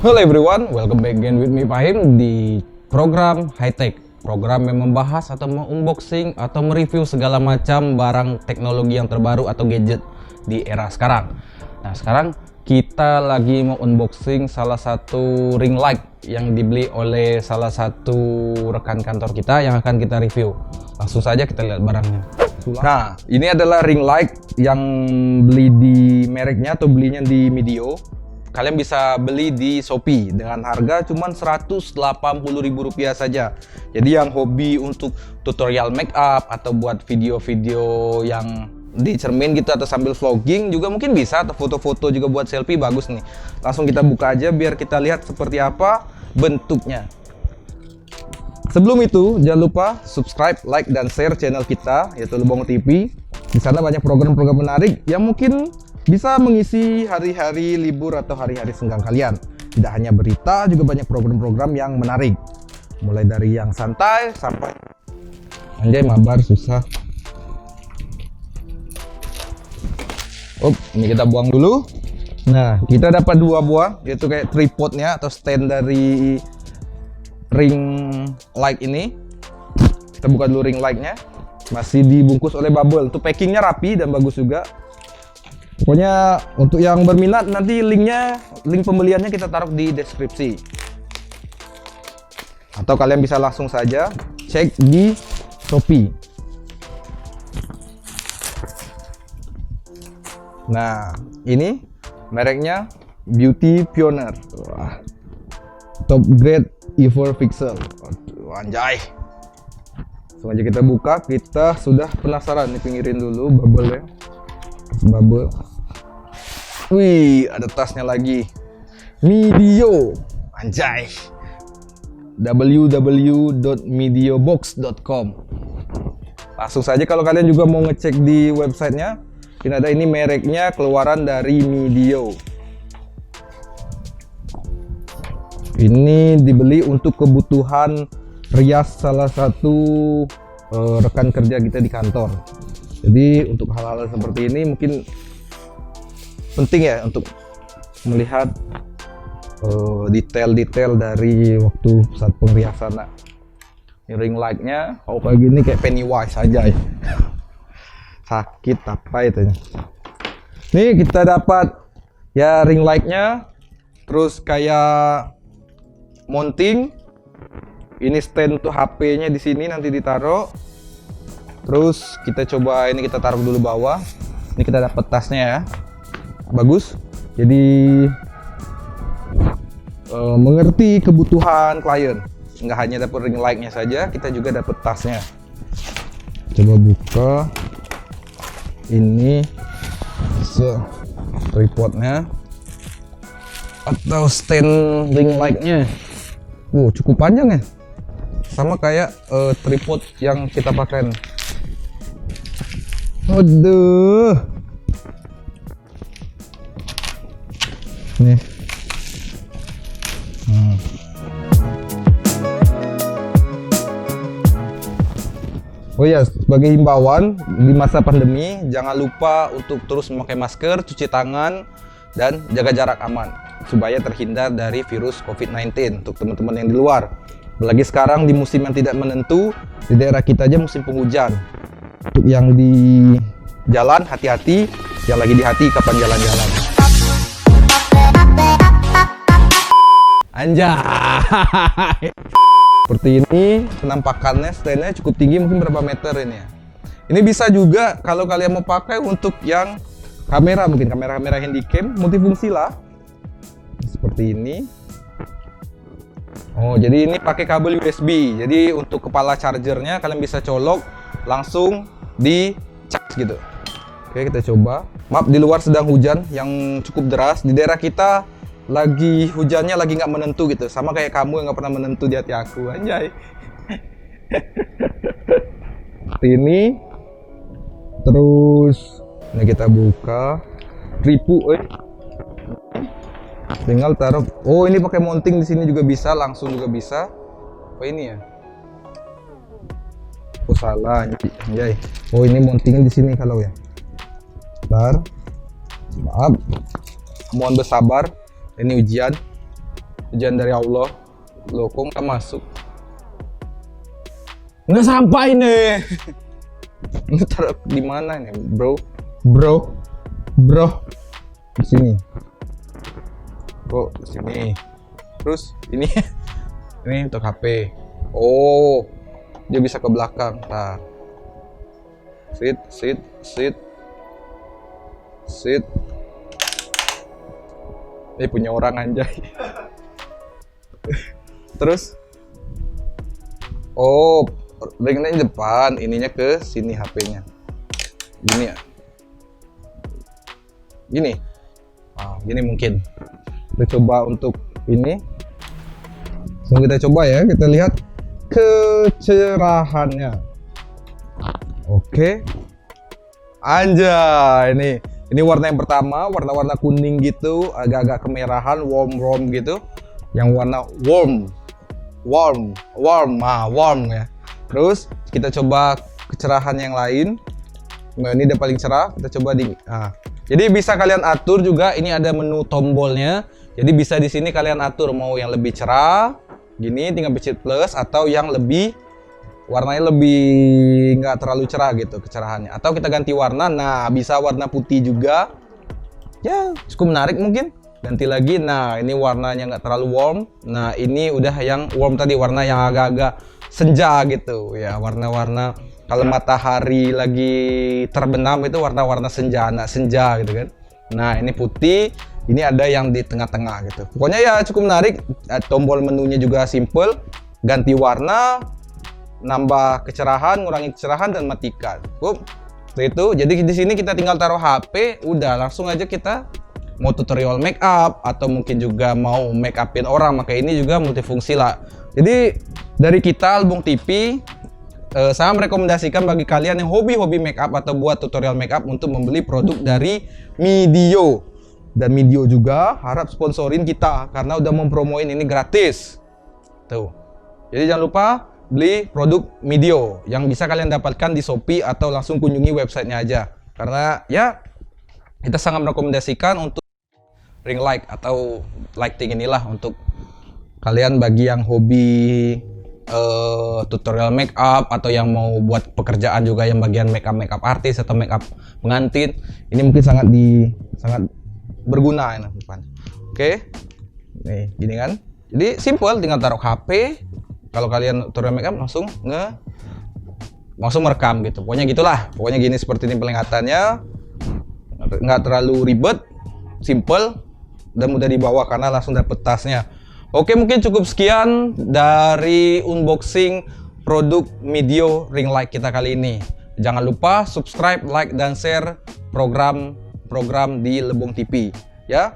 Hello everyone, welcome back again with me Fahim di program High Tech. Program yang membahas atau unboxing atau mereview segala macam barang teknologi yang terbaru atau gadget di era sekarang. Nah, sekarang kita lagi mau unboxing salah satu ring light yang dibeli oleh salah satu rekan kantor kita yang akan kita review. Langsung saja kita lihat barangnya. Nah, ini adalah ring light yang beli di mereknya atau belinya di Mideo. Kalian bisa beli di Shopee dengan harga cuman Rp180.000 saja. Jadi yang hobi untuk tutorial make up atau buat video-video yang di cermin gitu atau sambil vlogging juga mungkin bisa, atau foto-foto juga buat selfie bagus nih. Langsung kita buka aja biar kita lihat seperti apa bentuknya. Sebelum itu jangan lupa subscribe, like, dan share channel kita yaitu Lebong TV. Di sana banyak program-program menarik yang mungkin bisa mengisi hari-hari libur atau hari-hari senggang kalian. Tidak hanya berita, juga banyak program-program yang menarik. Mulai dari yang santai sampai anjay mabar susah. Ini kita buang dulu. Nah, kita dapat dua buah, yaitu kayak tripodnya atau stand dari ring light ini. Kita buka dulu ring lightnya. Masih dibungkus oleh bubble. Itu packingnya rapi dan bagus juga. Pokoknya untuk yang berminat nanti link pembeliannya kita taruh di deskripsi. Atau kalian bisa langsung saja cek di Shopee. Nah, ini mereknya Beauty Pioneer. Wah, top grade Ever Pixel. Aduh, anjay. Langsung aja kita buka. Kita sudah penasaran nih, pinggirin dulu bubble ya. Bubble. Wih, ada tasnya lagi. Mideo. Anjay. www.medeobox.com. Langsung saja kalau kalian juga mau ngecek di websitenya. Ini mereknya keluaran dari Mideo. Ini dibeli untuk kebutuhan rias salah satu rekan kerja kita di kantor. Jadi untuk hal-hal seperti ini mungkin penting ya untuk melihat detail-detail dari waktu saat pengriasan. Nah, ring lightnya kayak gini kayak Pennywise aja ya. Sakit apa itu? Nih kita dapat ya ring lightnya, terus kayak mounting. Ini stand untuk HP-nya di sini nanti ditaruh. Terus kita coba ini kita taruh dulu bawah. Ini kita dapat tasnya ya, bagus. Jadi mengerti kebutuhan klien. Nggak hanya dapat ring light-nya saja, kita juga dapat tasnya. Coba buka. Ini tripodnya atau stand ring light-nya. Cukup panjang ya. Sama kayak tripod yang kita pakai. Aduh. Nih. Oh ya, sebagai himbauan di masa pandemi, jangan lupa untuk terus memakai masker, cuci tangan, dan jaga jarak aman supaya terhindar dari virus COVID-19 untuk teman-teman yang di luar. Apalagi sekarang di musim yang tidak menentu, di daerah kita aja musim penghujan. Untuk yang di jalan, hati-hati. Yang lagi di hati, kapan jalan-jalan. Anjay. Seperti ini penampakannya, standnya cukup tinggi, mungkin berapa meter ini ya. Ini bisa juga kalau kalian mau pakai untuk yang kamera, mungkin kamera-kamera handycam, multifungsi lah. Seperti ini. Oh, jadi ini pakai kabel USB. Jadi untuk kepala chargernya kalian bisa colok langsung di charge gitu. Oke, kita coba. Maaf, di luar sedang hujan yang cukup deras. Di daerah kita lagi hujannya lagi nggak menentu gitu, sama kayak kamu yang nggak pernah menentu di hati aku, anjay. Seperti ini. Terus ini kita buka tripu, tinggal taruh. Oh, ini pakai mounting di sini juga bisa, langsung juga bisa. Apa ini ya? Oh, salah, anjay. Oh, ini mountingnya di sini kalau ya. Bentar. Maaf. Mohon bersabar. Ini ujian. ujian dari Allah. Loh kok nggak masuk? Nggak sampai nih. Ini taruh di mana nih, bro? Di sini. Kok di sini? Terus ini ini untuk HP. Oh, dia bisa ke belakang. Nah, sit. Punya orang anjay. Terus, oh, ringnya di depan, ininya ke sini HP-nya. Gini ya. Gini. Gini mungkin. Kita coba untuk ini. So, kita coba ya, kita lihat kecerahannya. Oke. Anjay, ini warna yang pertama, warna kuning gitu, agak-agak kemerahan, warm gitu. Yang warna warm ya. Terus kita coba kecerahan yang lain. Nah, ini udah paling cerah, kita coba di jadi bisa kalian atur juga, ini ada menu tombolnya. Jadi bisa di sini kalian atur mau yang lebih cerah, gini tinggal pencet plus, atau yang lebih warnanya lebih nggak terlalu cerah gitu kecerahannya, atau kita ganti warna. Nah, bisa warna putih juga ya, cukup menarik. Mungkin ganti lagi. Nah, ini warnanya nggak terlalu warm. Nah, ini udah yang warm tadi, warna yang agak-agak senja gitu ya, warna-warna kalau matahari lagi terbenam itu warna-warna senja, anak senja gitu kan. Nah, ini putih, ini ada yang di tengah-tengah gitu. Pokoknya ya cukup menarik. Tombol menunya juga simple, ganti warna, nambah kecerahan, ngurangi kecerahan, dan matikan. Itu. Jadi di sini kita tinggal taruh HP, udah langsung aja kita mau tutorial make up atau mungkin juga mau make upin orang, maka ini juga multifungsi lah. Jadi dari kita Albung TV saya merekomendasikan bagi kalian yang hobi make up atau buat tutorial make up untuk membeli produk dari Midio. Dan Midio juga harap sponsorin kita karena udah mempromoin ini gratis. Tuh. Jadi jangan lupa beli produk Midio yang bisa kalian dapatkan di Shopee atau langsung kunjungi websitenya aja. Karena ya kita sangat merekomendasikan untuk ring light atau lighting inilah untuk kalian bagi yang hobi tutorial make up atau yang mau buat pekerjaan juga yang bagian make up artis atau make up pengantin. Ini mungkin sangat berguna ini depan. Oke. Nih, gini kan. Jadi simple, tinggal taruh HP. Kalau kalian tutorial make up langsung merekam gitu. Pokoknya gitulah. Pokoknya gini, seperti ini penglihatannya. Nggak terlalu ribet, simple, dan mudah dibawa karena langsung dapet tasnya. Oke, mungkin cukup sekian dari unboxing produk Midio ring light kita kali ini. Jangan lupa subscribe, like, dan share program di Lebong TV ya.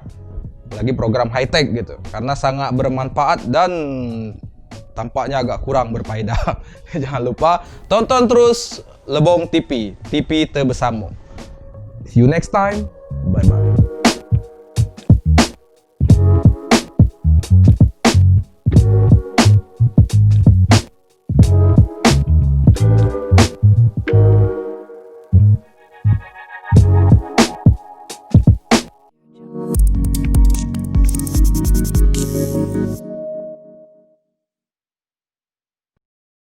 Lagi program high tech gitu, karena sangat bermanfaat dan tampaknya agak kurang berfaedah. Jangan lupa tonton terus Lebong TV terbesarmu. See you next time. Bye bye.